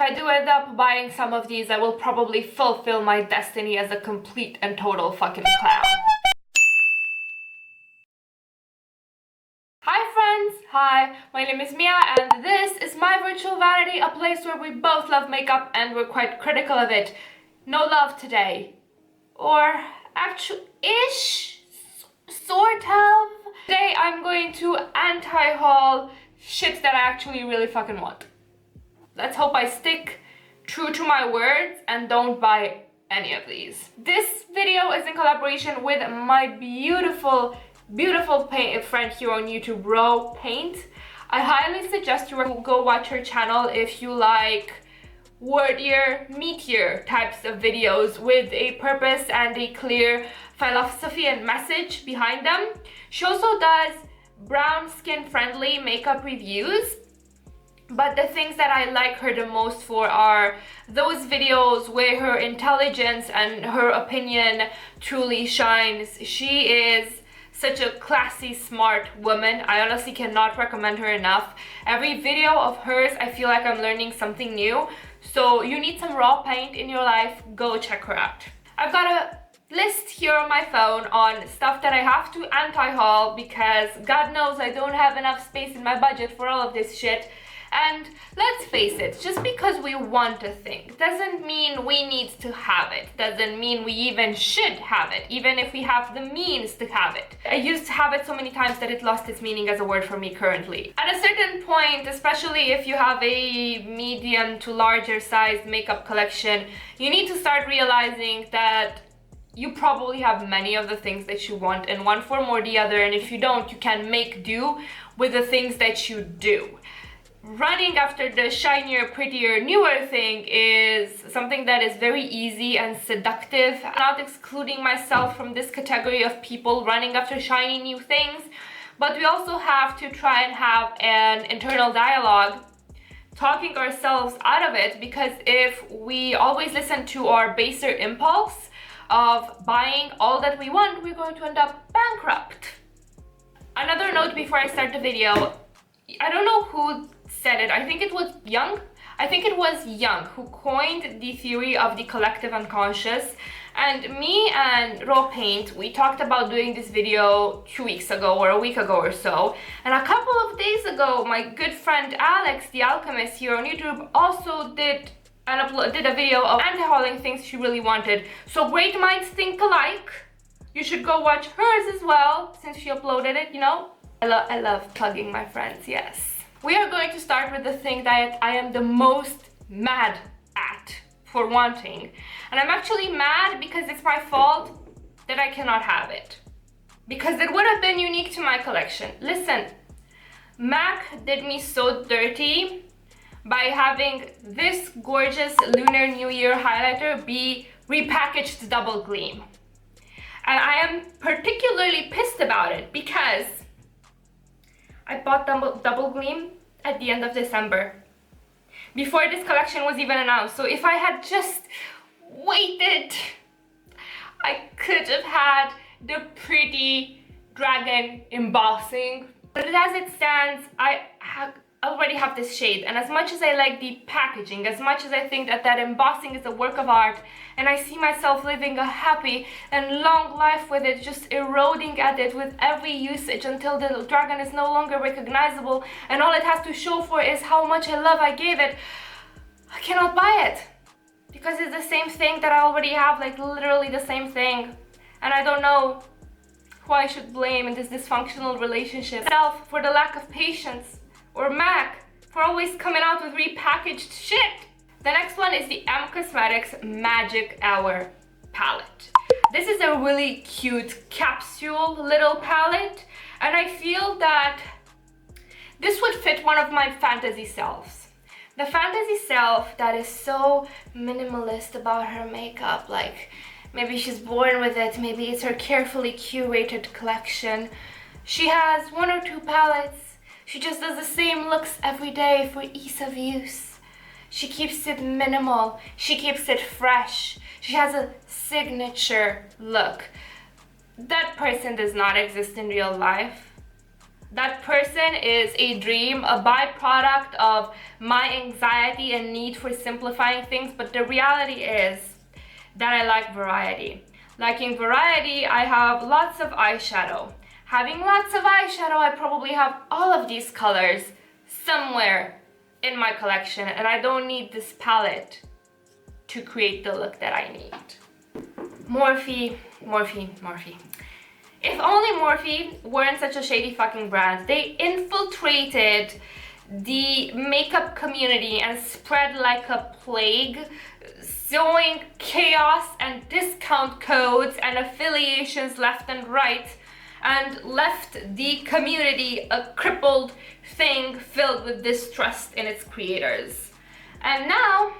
I do end up buying some of these, I will probably fulfill my destiny as a complete and total fucking clown. Hi friends! Hi, my name is Mia and this is my virtual vanity, a place where we both love makeup and we're quite critical of it. No love today. Or actually-ish, sort of. Today I'm going to anti-haul shit that I actually really fucking want. Let's hope I stick true to my words and don't buy any of these. This video is in collaboration with my beautiful paint friend here on YouTube, ROEN. I highly suggest you go watch her channel if you like wordier, meatier types of videos with a purpose and a clear philosophy and message behind them. She also does brown skin friendly makeup reviews, but the things that I like her the most for are those videos where her intelligence and her opinion truly shines. She is such a classy, smart woman. I honestly cannot recommend her enough. Every video of hers, I feel like I'm learning something new. So you need some raw paint in your life, go check her out. I've got a list here on my phone on stuff that I have to anti-haul because God knows I don't have enough space in my budget for all of this shit. And let's face it, just because we want a thing doesn't mean we need to have it. Doesn't mean we even should have it, even if we have the means to have it. I used to have it so many times that it lost its meaning as a word for me currently. At a certain point, especially if you have a medium to larger sized makeup collection, you need to start realizing that you probably have many of the things that you want in one form or the other, and if you don't, you can make do with the things that you do. Running after the shinier, prettier, newer thing is something that is very easy and seductive. I'm not excluding myself from this category of people running after shiny new things, but we also have to try and have an internal dialogue, talking ourselves out of it, because if we always listen to our baser impulse of buying all that we want, we're going to end up bankrupt. Another note before I start the video, I don't know who said it, I think it was Young who coined the theory of the collective unconscious, and me and ROEN, we talked about doing this video 2 weeks ago or a week ago or so, and a couple of days ago my good friend Alex the Alchemist here on YouTube also did a video of anti-hauling things she really wanted. So great minds think alike. You should go watch hers as well since she uploaded it, you know. I love plugging my friends, yes. We are going to start with the thing that I am the most mad at for wanting. And I'm actually mad because it's my fault that I cannot have it. Because it would have been unique to my collection. Listen, MAC did me so dirty by having this gorgeous Lunar New Year highlighter be repackaged double gleam. And I am particularly pissed about it because I bought double gleam at the end of December, before this collection was even announced. So if I had just waited, I could have had the pretty dragon embossing. But as it stands, I already have this shade, and as much as I like the packaging, as much as I think that that embossing is a work of art, and I see myself living a happy and long life with it, just eroding at it with every usage until the dragon is no longer recognizable and all it has to show for is how much I gave it, I cannot buy it because it's the same thing that I already have, like literally the same thing, and I don't know who I should blame in this dysfunctional relationship. Myself for the lack of patience, or MAC for always coming out with repackaged shit. The next one is the M Cosmetics Magic Hour palette. This is a really cute capsule little palette, and I feel that this would fit one of my fantasy selves. The fantasy self that is so minimalist about her makeup, like maybe she's born with it, maybe it's her carefully curated collection. She has 1 or 2 palettes. She just does the same looks every day for ease of use. She keeps it minimal. She keeps it fresh. She has a signature look. That person does not exist in real life. That person is a dream, a byproduct of my anxiety and need for simplifying things, but the reality is that I like variety. Liking variety, I have lots of eyeshadow. Having lots of eyeshadow, I probably have all of these colors somewhere in my collection, and I don't need this palette to create the look that I need. Morphe. If only Morphe weren't such a shady fucking brand. They infiltrated the makeup community and spread like a plague, sowing chaos and discount codes and affiliations left and right, and left the community a crippled thing filled with distrust in its creators. And now,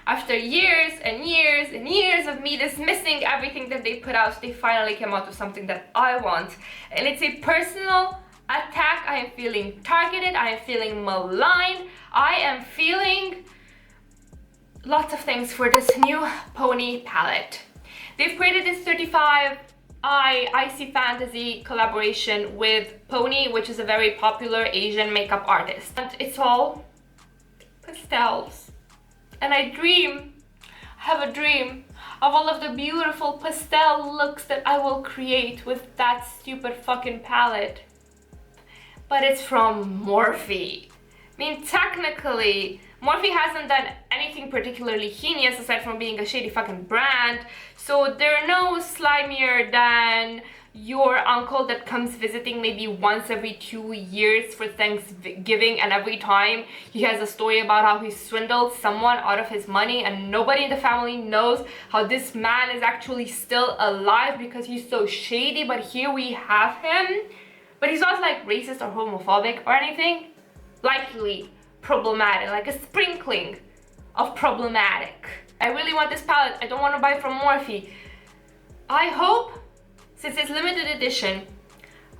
after years and years and years of me dismissing everything that they put out, they finally came out with something that I want. And it's a personal attack. I am feeling targeted, I am feeling maligned, I am feeling lots of things for this new pony palette. They've created this 35 Icy Fantasy collaboration with Pony, which is a very popular Asian makeup artist. And it's all pastels. And I have a dream of all of the beautiful pastel looks that I will create with that stupid fucking palette. But it's from Morphe. I mean, technically, Morphe hasn't done anything particularly heinous aside from being a shady fucking brand, so they're no slimier than your uncle that comes visiting maybe once every 2 years for Thanksgiving, and every time he has a story about how he swindled someone out of his money and nobody in the family knows how this man is actually still alive because he's so shady, but here we have him. But he's not like racist or homophobic or anything. Likely problematic, like a sprinkling of problematic. I really want this palette. I don't want to buy from Morphe. I hope, since it's limited edition,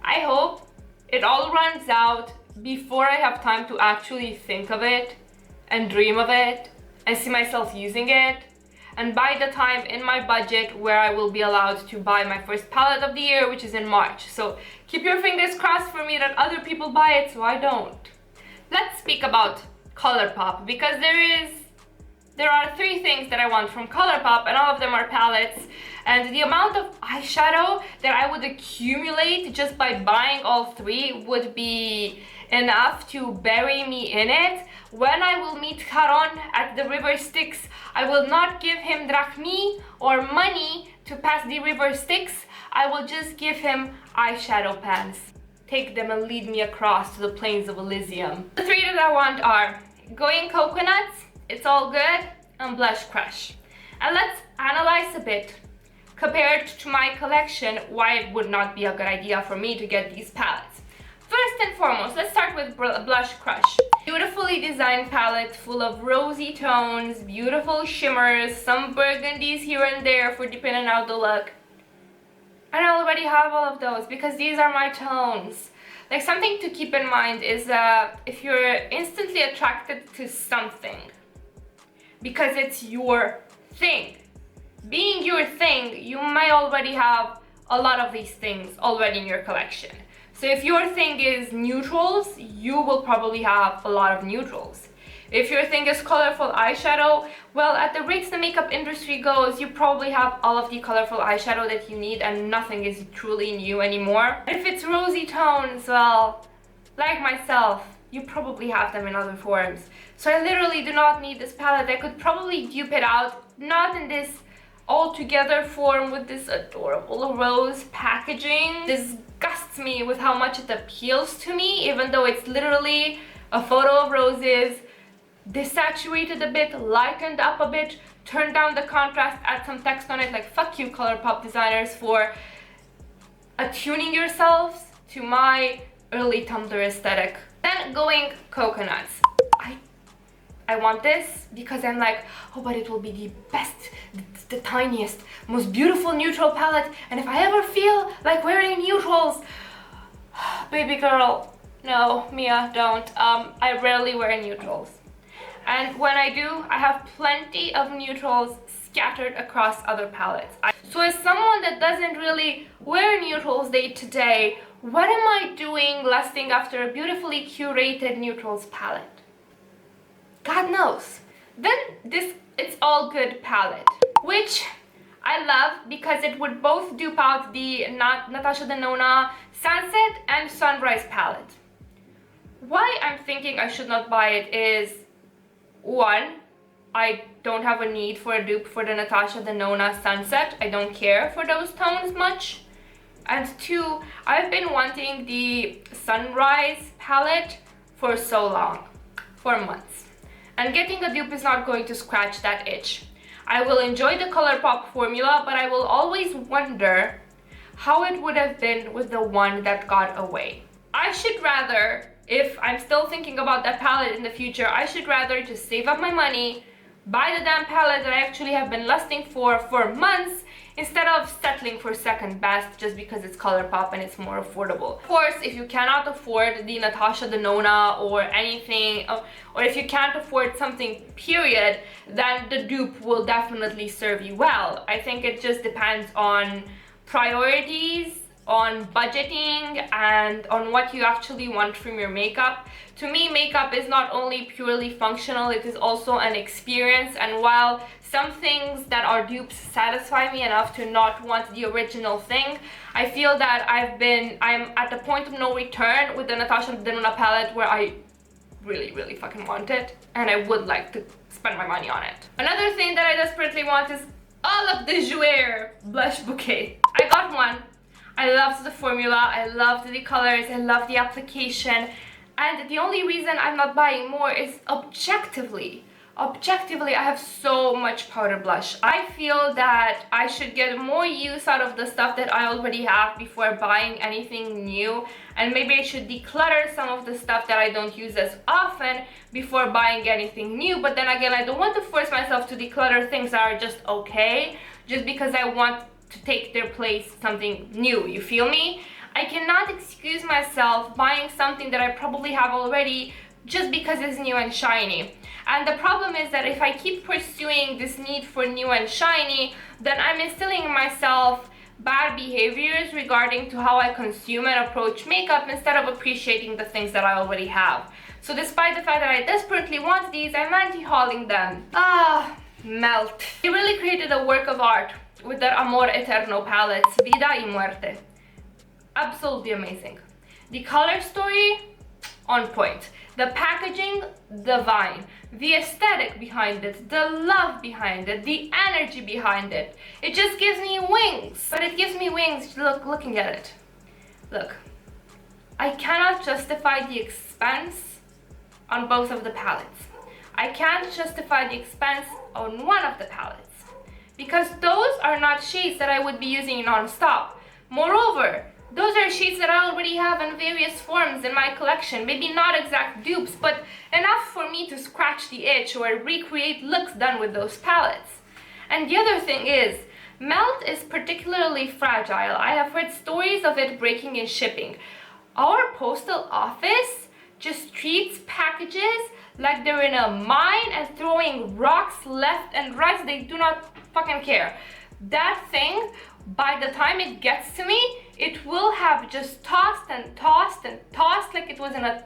I hope it all runs out before I have time to actually think of it and dream of it and see myself using it, and by the time in my budget where I will be allowed to buy my first palette of the year, which is in March. So keep your fingers crossed for me that other people buy it so I don't. Let's speak about Colourpop, because there are 3 things that I want from Colourpop, and all of them are palettes, and the amount of eyeshadow that I would accumulate just by buying all 3 would be enough to bury me in it. When I will meet Caron at the River Styx, I will not give him drachmi or money to pass the River Styx. I will just give him eyeshadow pens. Take them and lead me across to the plains of Elysium. The 3 that I want are Going Coconuts, It's All Good, and Blush Crush. And let's analyze a bit, compared to my collection, why it would not be a good idea for me to get these palettes. First and foremost, let's start with Blush Crush. Beautifully designed palette full of rosy tones, beautiful shimmers, some burgundies here and there for deepening out the look. And I already have all of those because these are my tones. Like, something to keep in mind is if you're instantly attracted to something because it's your thing, being your thing, you may already have a lot of these things already in your collection. So if your thing is neutrals, you will probably have a lot of neutrals. If your thing is colorful eyeshadow, well, at the rates the makeup industry goes, you probably have all of the colorful eyeshadow that you need and nothing is truly new anymore. If it's rosy tones, well, like myself, you probably have them in other forms. So I literally do not need this palette. I could probably dupe it out, not in this all together form with this adorable rose packaging. Disgusts me with how much it appeals to me, even though it's literally a photo of roses, desaturated a bit, lightened up a bit, turned down the contrast, add some text on it. Like, fuck you Colourpop designers for attuning yourselves to my early Tumblr aesthetic. Then Going Coconuts. I want this because I'm like, oh, but it will be the best, the tiniest, most beautiful neutral palette, and if I ever feel like wearing neutrals, baby girl, no, Mia, don't. I rarely wear neutrals. And when I do, I have plenty of neutrals scattered across other palettes. So as someone that doesn't really wear neutrals day to day, what am I doing lusting after a beautifully curated neutrals palette? God knows. Then this It's All Good palette, which I love because it would both dupe out the Natasha Denona Sunset and Sunrise palette. Why I'm thinking I should not buy it is, one, I don't have a need for a dupe for the Natasha Denona Sunset. I don't care for those tones much. And two, I've been wanting the Sunrise palette for so long, for months. And getting a dupe is not going to scratch that itch. I will enjoy the Colourpop formula, but I will always wonder how it would have been with the one that got away. I should rather, if I'm still thinking about that palette in the future, I should rather just save up my money, buy the damn palette that I actually have been lusting for months, instead of settling for second best just because it's Colourpop and it's more affordable. Of course, if you cannot afford the Natasha Denona or anything, or if you can't afford something period, then the dupe will definitely serve you well. I think it just depends on priorities, on budgeting, and on what you actually want from your makeup. To me, makeup is not only purely functional, it is also an experience, and while some things that are dupes satisfy me enough to not want the original thing, I feel that I'm at the point of no return with the Natasha Denona palette where I really fucking want it, and I would like to spend my money on it. Another thing that I desperately want is all of the Jouer blush bouquet. I got one. I loved the formula, I loved the colors, I loved the application, and the only reason I'm not buying more is objectively, I have so much powder blush. I feel that I should get more use out of the stuff that I already have before buying anything new, and maybe I should declutter some of the stuff that I don't use as often before buying anything new. But then again, I don't want to force myself to declutter things that are just okay, just because I want to take their place something new, you feel me? I cannot excuse myself buying something that I probably have already just because it's new and shiny. And the problem is that if I keep pursuing this need for new and shiny, then I'm instilling in myself bad behaviors regarding to how I consume and approach makeup instead of appreciating the things that I already have. So despite the fact that I desperately want these, I'm anti-hauling them. Melt. They really created a work of art with their Amor Eterno palettes, Vida y Muerte. Absolutely amazing. The color story, on point. The packaging, divine. The aesthetic behind it, the love behind it, the energy behind it. It just gives me wings. But it gives me wings looking at it. Look, I cannot justify the expense on both of the palettes. I can't justify the expense on one of the palettes, because those are not shades that I would be using non-stop. Moreover, those are shades that I already have in various forms in my collection. Maybe not exact dupes, but enough for me to scratch the itch or recreate looks done with those palettes. And the other thing is, Melt is particularly fragile. I have heard stories of it breaking in shipping. Our postal office just treats packages like they're in a mine and throwing rocks left and right. They do not fucking care. That thing, by the time it gets to me, it will have just tossed and tossed and tossed like it was in a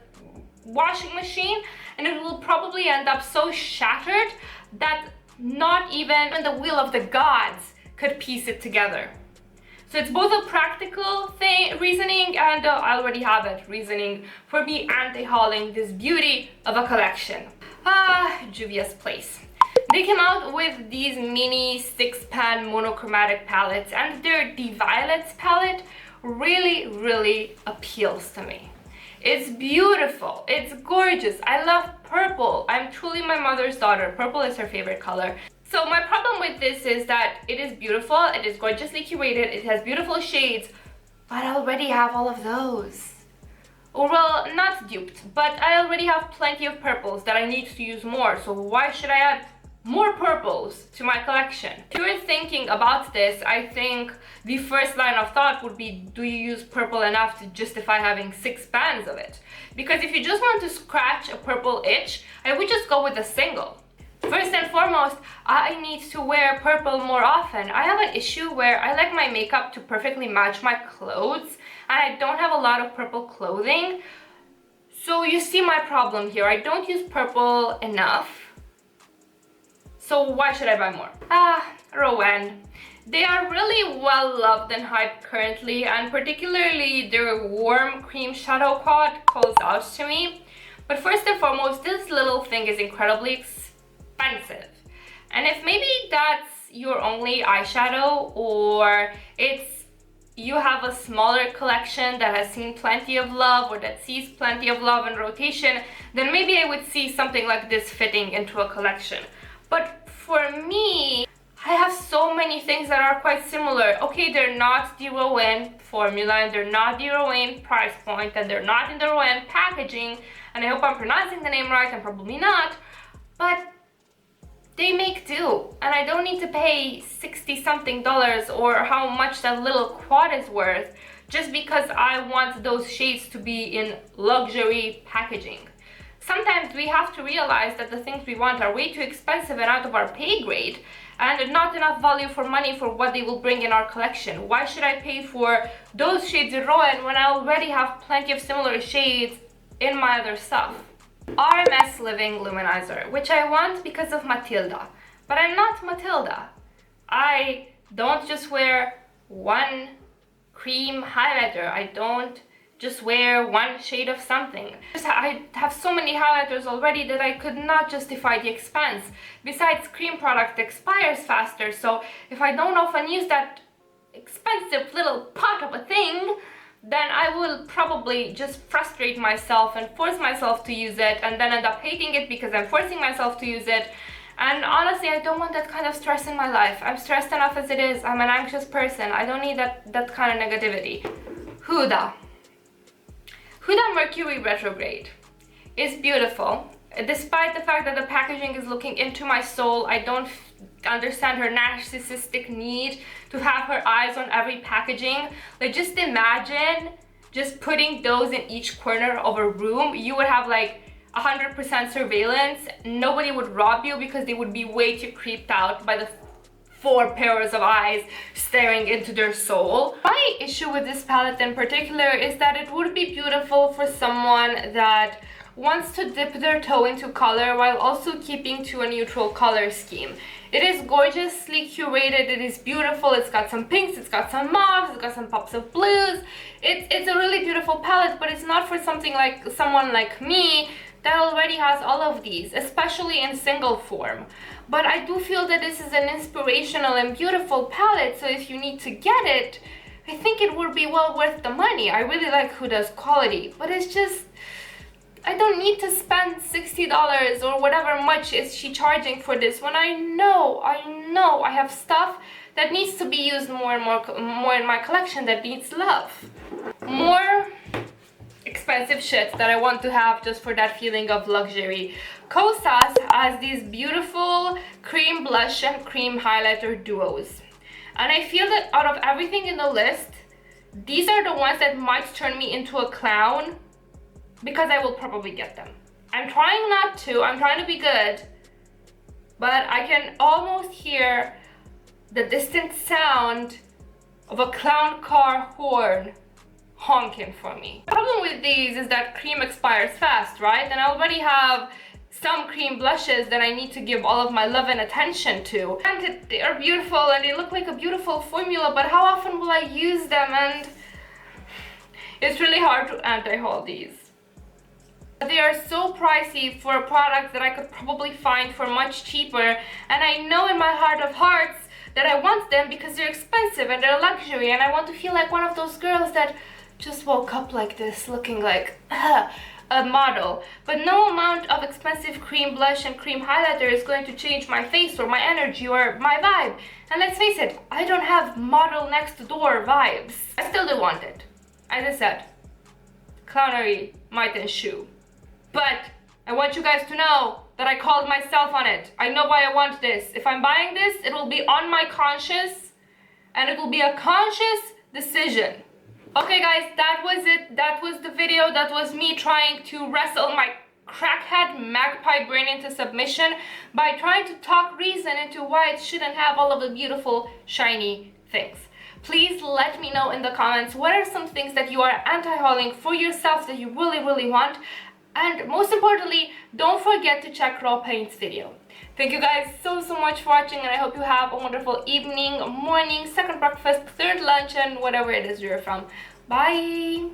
washing machine, and it will probably end up so shattered that not even the will of the gods could piece it together. So it's both a practical reasoning and I already have it reasoning for me anti-hauling this beauty of a collection. Juvia's Place. They came out with these mini 6-pan monochromatic palettes, and their The Violets palette really appeals to me. It's beautiful, it's gorgeous. I love purple. I'm truly my mother's daughter. Purple is her favorite color. So my problem with this is that it is beautiful, it is gorgeously curated, it has beautiful shades, but I already have all of those. Well, not duped, but I already have plenty of purples that I need to use more, so why should I add more purples to my collection? If you're thinking about this, I think the first line of thought would be, do you use purple enough to justify having 6 pans of it? Because if you just want to scratch a purple itch, I would just go with a single. First and foremost, I need to wear purple more often. I have an issue where I like my makeup to perfectly match my clothes, and I don't have a lot of purple clothing. So you see my problem here. I don't use purple enough. So why should I buy more? ROEN. They are really well loved and hyped currently, and particularly their warm cream shadow quad calls out to me. But first and foremost, this little thing is incredibly expensive. And if maybe that's your only eyeshadow, or you have a smaller collection that has seen plenty of love, or that sees plenty of love in rotation, then maybe I would see something like this fitting into a collection. But for me, I have so many things that are quite similar. Okay, they're not the ROEN formula, and they're not the ROEN price point, and they're not in the ROEN packaging, and I hope I'm pronouncing the name right, I'm probably not, but they make do, and I don't need to pay $60-something or how much that little quad is worth just because I want those shades to be in luxury packaging. Sometimes we have to realize that the things we want are way too expensive and out of our pay grade, and not enough value for money for what they will bring in our collection. Why should I pay for those shades in ROEN when I already have plenty of similar shades in my other stuff? RMS Living Luminizer, which I want because of Matilda, but I'm not Matilda. I don't just wear one cream highlighter. I don't just wear one shade of something. I have so many highlighters already that I could not justify the expense. Besides, cream product expires faster, so if I don't often use that expensive little pot of a thing, then I will probably just frustrate myself and force myself to use it, and then end up hating it because I'm forcing myself to use it. And honestly, I don't want that kind of stress in my life. I'm stressed enough as it is. I'm an anxious person. I don't need that kind of negativity. Huda Mercury Retrograde is beautiful. Despite the fact that the packaging is looking into my soul, I don't understand her narcissistic need to have her eyes on every packaging. Like, just imagine just putting those in each corner of a room. You would have like 100% surveillance. Nobody would rob you because they would be way too creeped out by the 4 pairs of eyes staring into their soul. My issue with this palette in particular is that it would be beautiful for someone that wants to dip their toe into color while also keeping to a neutral color scheme. It is gorgeously curated, it is beautiful, it's got some pinks, it's got some mauves, it's got some pops of blues. It's a really beautiful palette, but it's not for someone like me that already has all of these, especially in single form. But I do feel that this is an inspirational and beautiful palette, so if you need to get it, I think it would be well worth the money. I really like Huda's quality, but it's just, I don't need to spend $60 or whatever much is she charging for this when I know I have stuff that needs to be used more and more in my collection that needs love. More expensive shit that I want to have just for that feeling of luxury. Kosas has these beautiful cream blush and cream highlighter duos. And I feel that out of everything in the list, these are the ones that might turn me into a clown, because I will probably get them. I'm trying not to, I'm trying to be good, but I can almost hear the distant sound of a clown car horn honking for me. The problem with these is that cream expires fast, right? And I already have some cream blushes that I need to give all of my love and attention to. And they are beautiful and they look like a beautiful formula, but how often will I use them? And it's really hard to anti-haul these. They are so pricey for a product that I could probably find for much cheaper, and I know in my heart of hearts that I want them because they're expensive and they're luxury, and I want to feel like one of those girls that just woke up like this, looking like a model. But no amount of expensive cream blush and cream highlighter is going to change my face or my energy or my vibe. And let's face it, I don't have model next door vibes. I still do want it. As I said, clownery might ensue. But I want you guys to know that I called myself on it. I know why I want this. If I'm buying this, it will be on my conscience, and it will be a conscious decision. Okay guys, that was it. That was the video. That was me trying to wrestle my crackhead magpie brain into submission by trying to talk reason into why it shouldn't have all of the beautiful shiny things. Please let me know in the comments what are some things that you are anti-hauling for yourself that you really want. And most importantly, don't forget to check Raw Paint's video. Thank you guys so much for watching, and I hope you have a wonderful evening, morning, second breakfast, third lunch, and whatever it is you're from. Bye!